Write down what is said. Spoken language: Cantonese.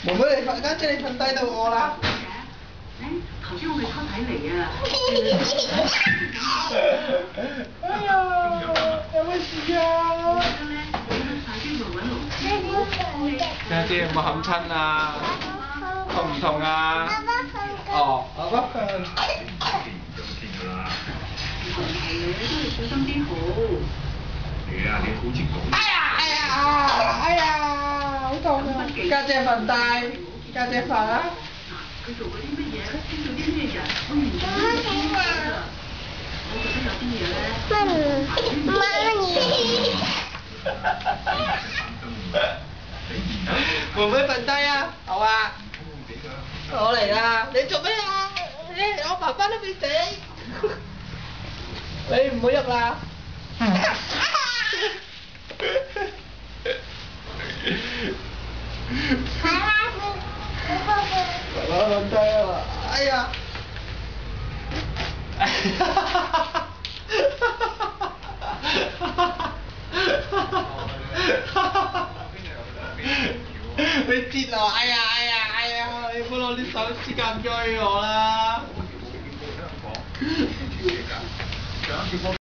妹妹你家姐你瞓低到我啦。頭先我哋偷睇嚟啊！哎呀，有乜事啊？家姐有冇冚親啊？痛唔痛啊？哦，我嗰份。小心啲好。係啊，你好似講。哎呀，好痛啊！家姐瞓低，家姐瞓啦。佢做過啲乜嘢？識到啲咩人？我完全都唔知㗎。我覺得有啲嘢咧。妹妹瞓低啊，好啊。我嚟啦，你做咩啊？我爸爸都未死。你唔好喐啦。爸爸瞓低啊！哎呀！你跌落，哎呀！你唔好攞啲手指甲追我啦！